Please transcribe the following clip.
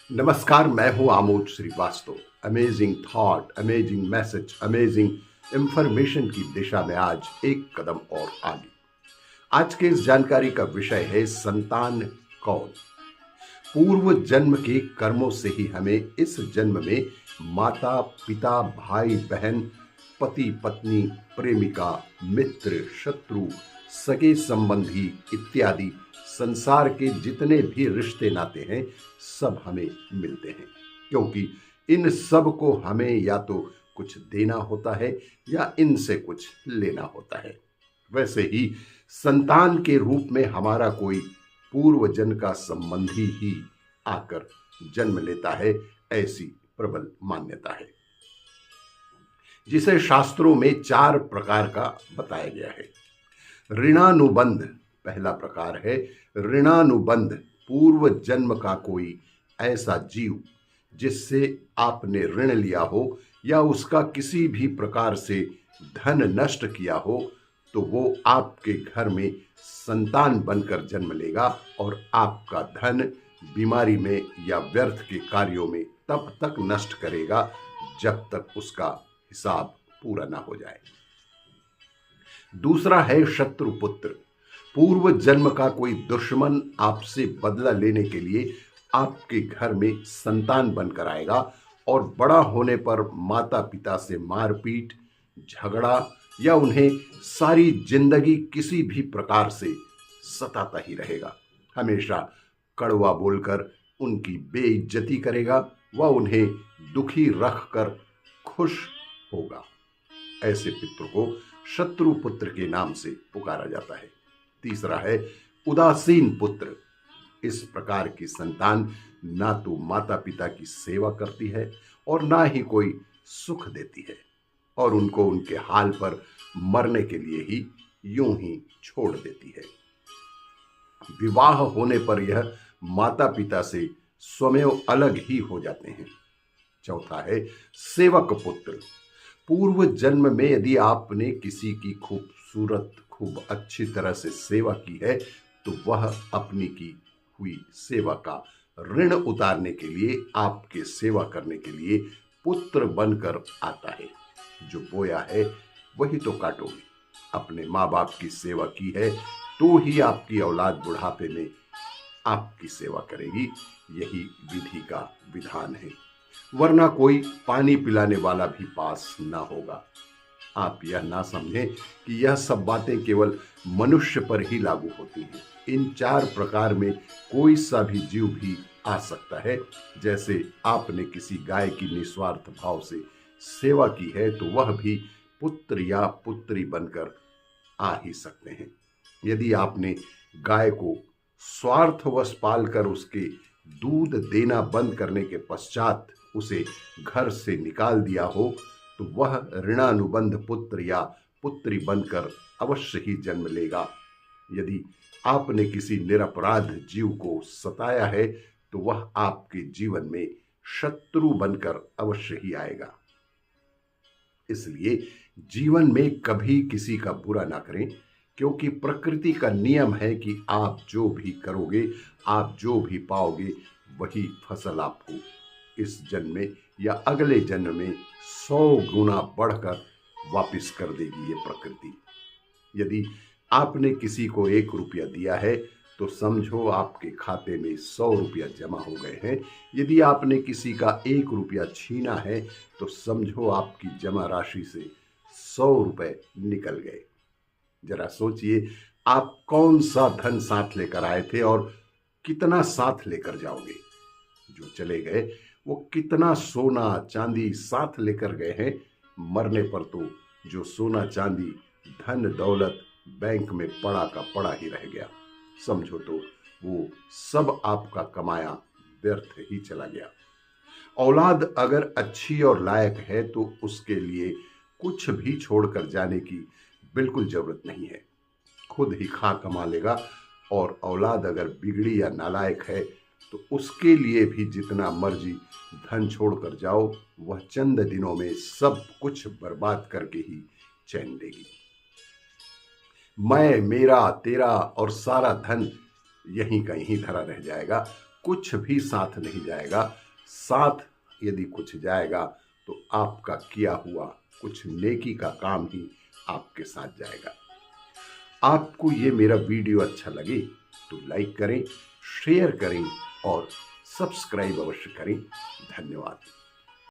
नमस्कार, मैं हूं Amod Srivastava. Amazing thought, amazing message, amazing information की दिशा में आज एक कदम और आगे। आज के इस जानकारी का विषय है संतान कौन। पूर्व जन्म के कर्मों से ही हमें इस जन्म में माता पिता, भाई बहन, पति पत्नी, प्रेमिका, मित्र, शत्रु, सगे संबंधी इत्यादि संसार के जितने भी रिश्ते नाते हैं सब हमें मिलते हैं, क्योंकि इन सब को हमें या तो कुछ देना होता है या इनसे कुछ लेना होता है। वैसे ही संतान के रूप में हमारा कोई पूर्व जन्म का संबंधी ही आकर जन्म लेता है, ऐसी प्रबल मान्यता है, जिसे शास्त्रों में 4 प्रकार का बताया गया है। ऋणानुबंध पहला प्रकार है। ऋणानुबंध पूर्व जन्म का कोई ऐसा जीव जिससे आपने ऋण लिया हो या उसका किसी भी प्रकार से धन नष्ट किया हो, तो वो आपके घर में संतान बनकर जन्म लेगा और आपका धन बीमारी में या व्यर्थ के कार्यों में तब तक नष्ट करेगा जब तक उसका हिसाब पूरा ना हो जाए। दूसरा है शत्रुपुत्र। पूर्व जन्म का कोई दुश्मन आपसे बदला लेने के लिए आपके घर में संतान बनकर आएगा और बड़ा होने पर माता पिता से मारपीट, झगड़ा या उन्हें सारी जिंदगी किसी भी प्रकार से सताता ही रहेगा। हमेशा कड़वा बोलकर उनकी बेइज्जती करेगा व उन्हें दुखी रखकर खुश होगा। ऐसे पितृ को शत्रु पुत्र के नाम से पुकारा जाता है। तीसरा है उदासीन पुत्र। इस प्रकार की संतान ना तो माता पिता की सेवा करती है और ना ही कोई सुख देती है और उनको उनके हाल पर मरने के लिए ही यूं ही छोड़ देती है। विवाह होने पर यह माता पिता से स्वयं अलग ही हो जाते हैं। चौथा है सेवक पुत्र। पूर्व जन्म में यदि आपने किसी की खूबसूरत, खूब अच्छी तरह से सेवा की है, तो वह अपनी की हुई सेवा का ऋण उतारने के लिए, आपके सेवा करने के लिए पुत्र बनकर आता है। जो बोया है वही तो काटोगे। अपने माँ बाप की सेवा की है तो ही आपकी औलाद बुढ़ापे में आपकी सेवा करेगी। यही विधि का विधान है, वरना कोई पानी पिलाने वाला भी पास ना होगा। आप यह ना समझें कि यह सब बातें केवल मनुष्य पर ही लागू होती हैं। इन 4 प्रकार में कोई सा भी जीव भी आ सकता है। जैसे आपने किसी गाय की निस्वार्थ भाव से सेवा की है, तो वह भी पुत्र या पुत्री बनकर आ ही सकते हैं। यदि आपने गाय को स्वार्थवश पालकर उसके दूध देना बंद करने के पश्चात उसे घर से निकाल दिया हो, तो वह ऋणानुबंध पुत्र या पुत्री बनकर अवश्य ही जन्म लेगा। यदि आपने किसी निरपराध जीव को सताया है, तो वह आपके जीवन में शत्रु बनकर अवश्य ही आएगा। इसलिए जीवन में कभी किसी का बुरा ना करें, क्योंकि प्रकृति का नियम है कि आप जो भी करोगे, आप जो भी पाओगे, वही फसल आपको इस जन्म में या अगले जन्म में 100 गुना बढ़कर वापस कर देगी ये प्रकृति। यदि आपने किसी को 1 रुपया दिया है, तो समझो आपके खाते में 100 रुपया जमा हो गए हैं। यदि आपने किसी का 1 रुपया छीना है, तो समझो आपकी जमा राशि से 100 रुपए निकल गए। जरा सोचिए, आप कौन सा धन साथ लेकर आए थे और कितना साथ लेकर जाओगे। जो चले गए वो कितना सोना चांदी साथ लेकर गए हैं। मरने पर तो जो सोना चांदी, धन दौलत बैंक में पड़ा का पड़ा ही रह गया। समझो तो वो सब आपका कमाया व्यर्थ ही चला गया। औलाद अगर अच्छी और लायक है तो उसके लिए कुछ भी छोड़कर जाने की बिल्कुल जरूरत नहीं है, खुद ही खा कमा लेगा। और औलाद अगर बिगड़ी या नालायक है तो उसके लिए भी जितना मर्जी धन छोड़कर जाओ, वह चंद दिनों में सब कुछ बर्बाद करके ही चैन देगी। मैं, मेरा, तेरा और सारा धन यहीं कहीं धरा रह जाएगा। कुछ भी साथ नहीं जाएगा। साथ यदि कुछ जाएगा तो आपका किया हुआ कुछ नेकी का काम ही आपके साथ जाएगा। आपको ये मेरा वीडियो अच्छा लगे तो लाइक करें, शेयर करें और सब्सक्राइब अवश्य करें। धन्यवाद।